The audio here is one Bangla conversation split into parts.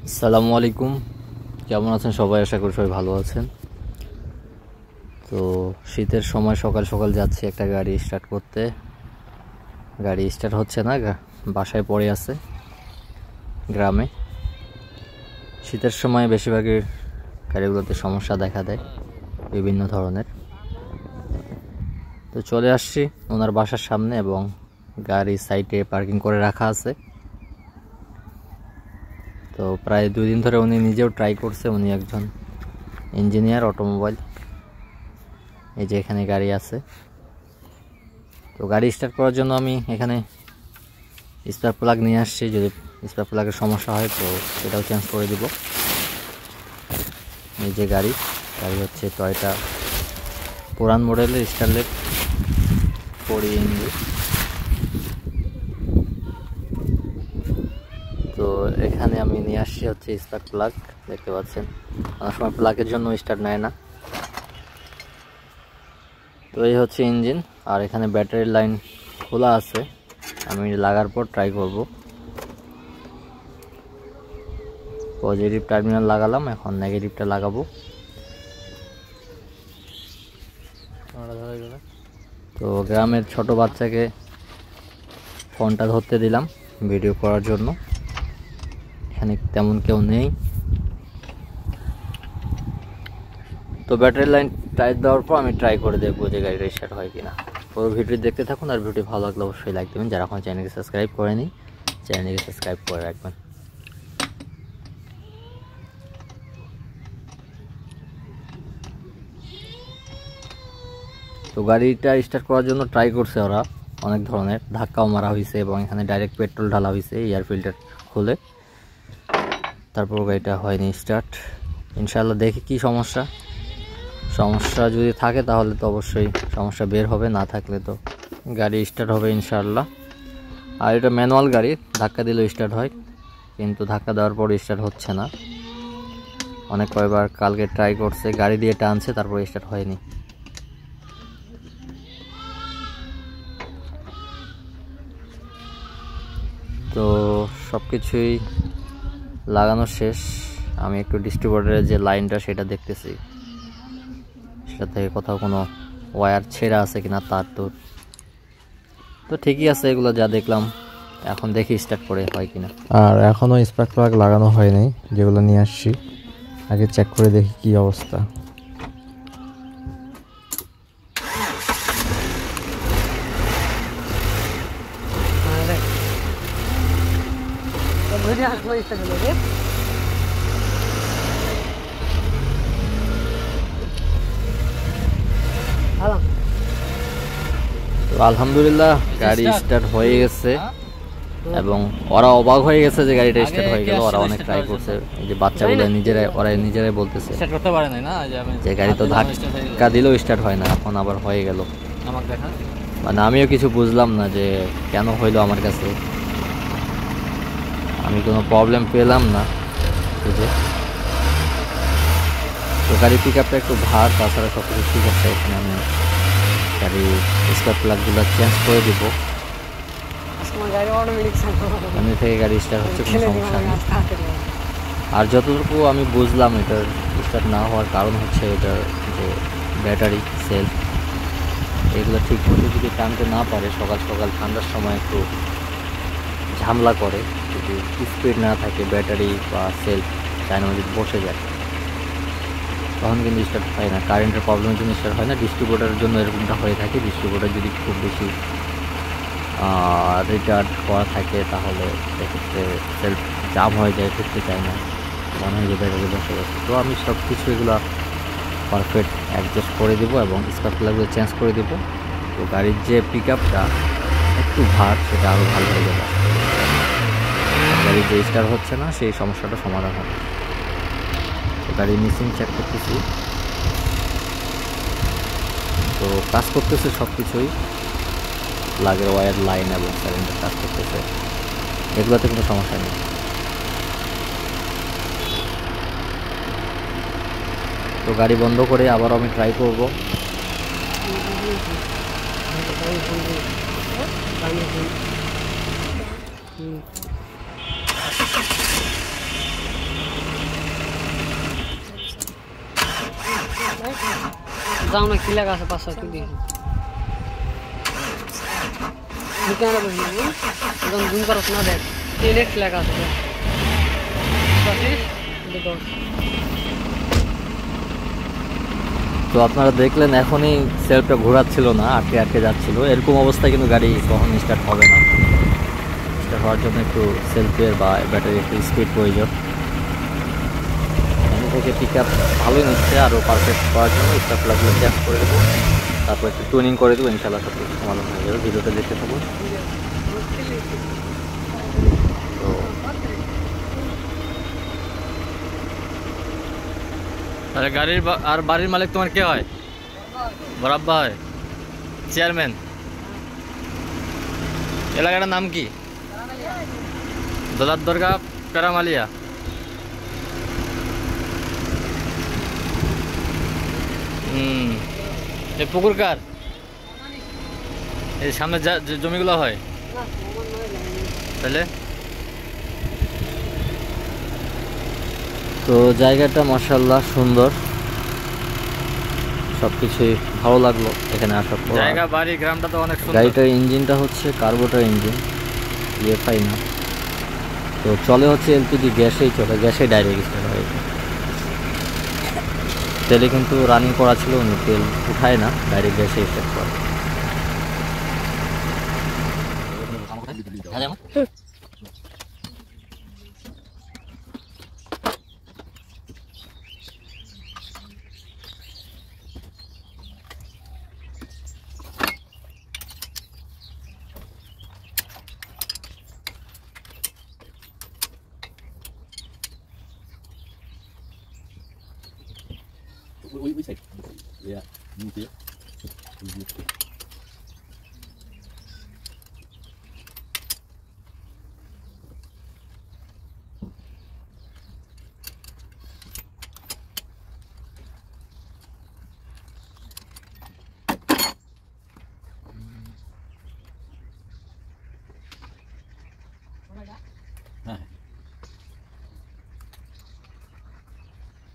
আসসালামু আলাইকুম, কেমন আছেন সবাই? আশা করি সবাই ভালো আছেন। তো শীতের সময় সকাল সকাল যাচ্ছি একটা গাড়ি স্টার্ট করতে। গাড়ি স্টার্ট হচ্ছে না, বাসায় পড়ে আছে গ্রামে। শীতের সময় বেশিরভাগই গাড়িগুলোতে সমস্যা দেখা দেয় বিভিন্ন ধরনের। তো চলে আসছি ওনার বাসার সামনে এবং গাড়ি সাইডে পার্কিং করে রাখা আছে। তো প্রায় 2 দিন ধরে উনি নিজেও ট্রাই করছে। উনি একজন ইঞ্জিনিয়ার অটোমোবাইল। এই যে এখানে গাড়ি আছে। তো গাড়ি স্টার্ট করার জন্য আমি এখানে স্পার্ক প্লাগ নিয়ে আসছি। যদি স্পার্ক প্লাগের সমস্যা হয় তো সেটাও চেঞ্জ করে দিব। এই যে গাড়ি হচ্ছে টয়োটা পুরান মডেলের স্টারলেট 4ENG। তো এখানে আমি নিয়ে আসছি হচ্ছে স্পার্ক প্লাগ। দেখতে পাচ্ছেন অনেক সময় প্লাগের জন্য স্টার্ট নেয় না। তো এই হচ্ছে ইঞ্জিন, আর এখানে ব্যাটারির লাইন খোলা আছে। আমি লাগার পর ট্রাই করব। পজিটিভ টার্মিনাল লাগালাম, এখন নেগেটিভটা লাগাবো। তো গ্রামের ছোট বাচ্চাকে ফোনটা ধরতে দিলাম ভিডিও করার জন্য। এখানে তেমন কেউ নেই। তো ব্যাটারি লাইন টাইট দেওয়ার পর আমি ট্রাই করে দেখবো যে গাড়িটা স্টার্ট হয় কিনা। পুরো ভিডিও দেখতে থাকুন, আর ভিডিও ভালো লাগলে অবশ্যই লাইক দেবেন। যারা এখন চ্যানেলকে সাবস্ক্রাইব করেনি চ্যানেলকে সাবস্ক্রাইব করে রাখবেন। তো গাড়িটা স্টার্ট করার জন্য ট্রাই করছে ওরা অনেক ধরনের, ধাক্কাও মারা হয়েছে এবং এখানে ডাইরেক্ট পেট্রোল ঢালা হয়েছে এয়ার ফিল্টার খুলে। তারপর গাড়িটা হয়নি স্টার্ট। ইনশাআল্লাহ দেখি কি সমস্যা যদি থাকে তাহলে তো অবশ্যই সমস্যা বের হবে, না থাকলে তো গাড়ি স্টার্ট হবে ইনশাআল্লাহ। আর এটা ম্যানুয়াল গাড়ি, ধাক্কা দিলেও স্টার্ট হয়, কিন্তু ধাক্কা দেওয়ার পর স্টার্ট হচ্ছে না। অনেক কয়েকবার কালকে ট্রাই করছে, গাড়ি দিয়ে টানছে, তারপর স্টার্ট হয়নি। তো সব কিছুই লাগানো শেষ। আমি একটু ডিস্ট্রিবিউটরের যে লাইনটা সেটা দেখতেছি, সেটা থেকে কোথাও কোনো ওয়্যার ছেঁড়া আছে কিনা। তার তো ঠিকই আছে, এগুলো যা দেখলাম। এখন দেখি স্টার্ট করে হয় কিনা। আর এখনও স্পার্ক প্লাগ লাগানো হয়নি, যেগুলো নিয়ে আসছি আগে চেক করে দেখি কি অবস্থা। তো আলহামদুলিল্লাহ গাড়ি স্টার্ট হয়ে গেছে এবং ওরা অবাক হয়ে গেছে যে গাড়িটা স্টার্ট হয়ে গেল। ওরা অনেক ট্রাই করছে, এই যে বাচ্চাগুলো নিজেরাই বলতেছে যে গাড়ি তো ধাক্কা দিলেও স্টার্ট হয় না, এখন আবার হয়ে গেল। মানে আমিও কিছু বুঝলাম না যে কেন হইলো আমার কাছে, আমি কোনো প্রবলেম পেলাম না বুঝে। তো গাড়ি পিক আপটা একটু ভার, তাছাড়া সব কিছু ঠিক আছে। এখানে আমি গাড়ি স্পার্ক প্লাগগুলো চেঞ্জ করে দিব। এমনি থেকে গাড়ি স্টার্ট হচ্ছে, কোনো সমস্যা নেই। আর যতটুকু আমি বুঝলাম, এটার স্টার্ট না হওয়ার কারণ হচ্ছে এটার যে ব্যাটারি সেল, এগুলো ঠিক মতো যদি টানতে না পারে, সকাল সকাল ঠান্ডার সময় একটু ঝামেলা করে। যদি স্পিড না থাকে ব্যাটারি বা সেল চায়না যদি বসে যায়, তখন কিন্তু স্টার্ট হয় না। কারেন্টের প্রবলেমের জন্য স্টার্ট হয় না। ডিস্ট্রিবিউটারের জন্য এরকমটা হয়ে থাকে। ডিস্ট্রিবিউটার যদি খুব বেশি রিটার্ড করা থাকে তাহলে এক্ষেত্রে সেলফ জাম হয়ে যায়, ঢুকতে চায় না, মনে হয় যে ব্যাটারি বসে গেছে। তো আমি সব কিছু এগুলো পারফেক্ট অ্যাডজাস্ট করে দেবো এবং স্পার্ক প্লাগগুলো চেঞ্জ করে দেবো। তো গাড়ির যে পিক আপটা একটু ভার, সেটা আরও ভালো হয়ে যাবে। গাড়ির যে স্টার্ট হচ্ছে না সেই সমস্যাটা সমাধান হবে। তো গাড়ির মিসিং চেক করতেছি, তো কাজ করতেছে সব কিছুই, প্লাগের ওয়্যার লাইন এবং সিলিন্ডার কাজ করতেছে, এগুলোতে কোনো সমস্যা নেই। তো গাড়ি বন্ধ করে আবার আমি ট্রাই করব। যাও না কি লাগা আছে 5-6 কিলো দিয়ে দোকানে বসে একদম জুম করছ না দেখ তেলের কি লাগা আছে দেখো তো আপনারা দেখলেন এখনই সেলফটা ঘোরাচ্ছিল না, আটকে আটকে যাচ্ছিল। এরকম অবস্থায় কিন্তু গাড়ি কখনো স্টার্ট হবে না। স্টার্ট হওয়ার জন্য একটু সেলফের বা ব্যাটারি একটু স্পিড প্রয়োজন। আমি থেকে পিক আপ ভালোই নিচ্ছে, আরও পারফেক্ট করার জন্য স্টার্টগুলো চেঞ্জ করে দেবো, তারপর একটু টুনিং করে দেবো, ইনশাআল্লাহ সব কিছু সমাধান হয়ে যাবে। ভিডিওটা দেখতে থাকুন। তো তাহলে গাড়ির আর বাড়ির মালিক তোমার কে হয়? বরাব্বা হয়, চেয়ারম্যান। এলাকাটার নাম কি? দোলার দরগা প্যারামালিয়া। এই পুকুর কার? এই সামনে যা জমিগুলো হয় তাহলে। তো জায়গাটা মাশাআল্লাহ সুন্দর, সবকিছুই ভালো লাগলো এখানে আসার পর। জায়গা বাড়ি গ্রামটা তো অনেক সুন্দর। গাড়িটার ইঞ্জিনটা হচ্ছে কার্বোটার ইঞ্জিন, ইএফআই না। তো চলে হচ্ছে এলপিজি গ্যাসেই চলে, গ্যাসে ডাইরেক্ট স্টার্ট হয়। তেলে কিন্তু রানিং করা ছিল, উনি তেল উঠায় না, ডাইরেক্ট গ্যাসে স্টার্ট করে। We say, yeah, you see it.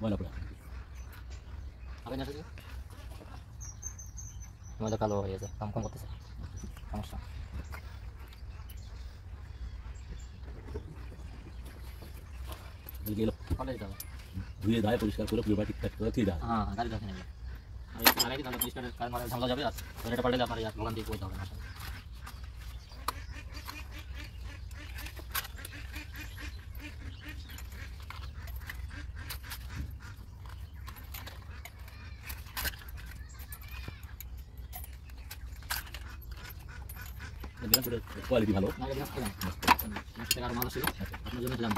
Bueno, pues. আমাদের কালো হয়ে গেছে, কাম কম করতেছে, সমস্যা। ধুয়ে দায় পরিষ্কার করে পুরো ঠিকঠাক করে দিয়ে দাও। হ্যাঁ, গাড়ি দেখে নেবে। আর এই লাগাই দিলে পরিষ্কারের কাজ মানে ঝামেলা যাবে। আর এটা পাল্টালে আপনার ভোগান দিয়ে পড়তে হবে না। কোয়ালিটি ভালো। আরো ভালো ছিল, আপনার জন্য দিলাম।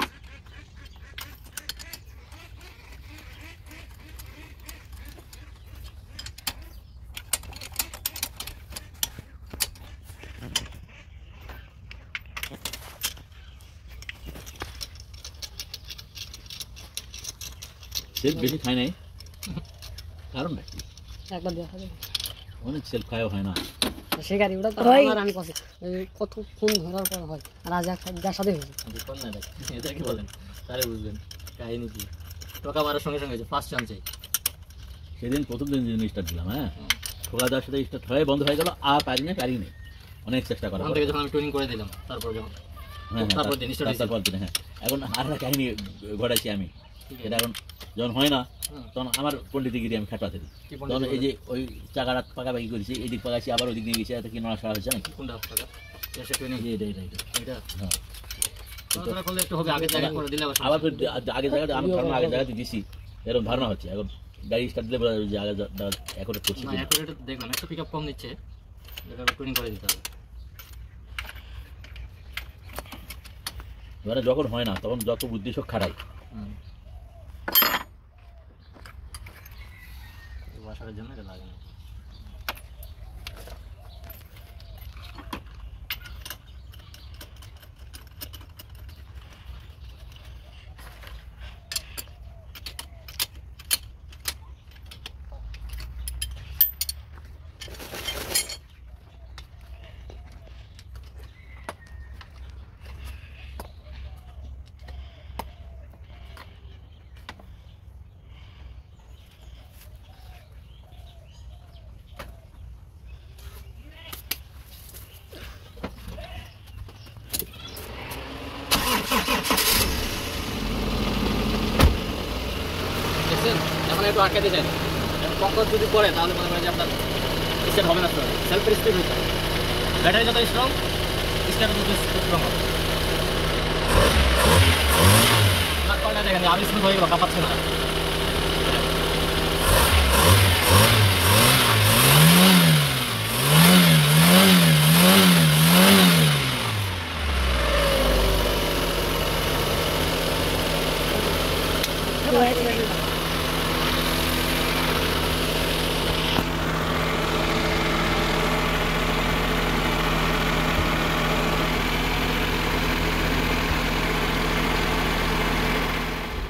সেলফ বেশি খায় নাই, কারণ নাকি একবার দেখা যাবে অনেক সেলফ খাওয়া হয় না। সেই গাড়ি ওটা আমার আমি কত ফোন ধরার পর হয় আর আজ যার সাথে হয়েছে এটা কি বলেন, তাহলে বুঝবেন কাহিনী কি। টাকা মারার সঙ্গে সঙ্গে ফার্স্ট চান্সে সেদিন প্রথম দিন স্টার্ট দিলাম, হ্যাঁ ঠোকা দেওয়ার সাথে স্টার্ট হয়ে বন্ধ হয়ে গেল। আর পারি না, অনেক চেষ্টা করা থেকে যখন আমি ট্রেনিং করে দিলাম, তারপর যখন তারপর দিন হ্যাঁ এখন আর একটা কাহিনী ঘটাইছি আমি। এটা এখন যখন হয় না তখন আমার পণ্ডিতগিরি আমি খাটাতে দিই। তখন এই যে ওই চাকাটা পাকাপাকি করেছি, এদিক পাকাছি আবার ওদিক নিয়ে গেছি, এত কি নড়াচড়া হয়েছে নাকি? কোনটা আবার আগে জায়গাতে আমি ধারণা আগে জায়গাতে দিছি, এরকম ধারণা হচ্ছে। এখন গাড়ি স্টার্ট দিলে যে আগে অ্যাকোরেট করছি, দেখলাম একটু পিক আপ কম নিচ্ছে, ট্রেনিং করে দিতে হবে। এবারে যখন হয় না তখন যত বুদ্ধি সব খাটাই। বাসার জন্য এটা লাগে না। মানে একটু আটকাতে চাই না, পক্কর যদি পড়ে তাহলে মনে করেন যে আপনার স্টার্ট হবে না, সেলফ স্পিড হইতে হবে। ব্যাটারি যত স্ট্রং স্টার্ট তত স্ট্রং হবে। দেখেন আমি স্পিড হয়ে গেল, কাঁপাচ্ছে না।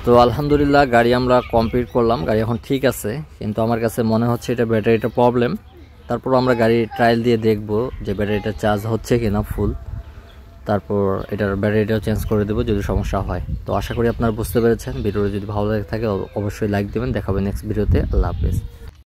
তো আলহামদুলিল্লাহ গাড়ি আমরা কমপ্লিট করলাম, গাড়ি এখন ঠিক আছে, কিন্তু আমার কাছে মনে হচ্ছে এটা ব্যাটারিটা প্রবলেম। তারপর আমরা গাড়ি ট্রায়াল দিয়ে দেখব যে ব্যাটারিটা চার্জ হচ্ছে কিনা ফুল, তারপর এটার ব্যাটারিটাও চেঞ্জ করে দেবো যদি সমস্যা হয়। তো আশা করি আপনারা বুঝতে পেরেছেন। ভিডিওটা যদি ভালো লাগে থাকে অবশ্যই লাইক দেবেন। দেখাবেন নেক্সট ভিডিওতে। আল্লাহ হাফেজ।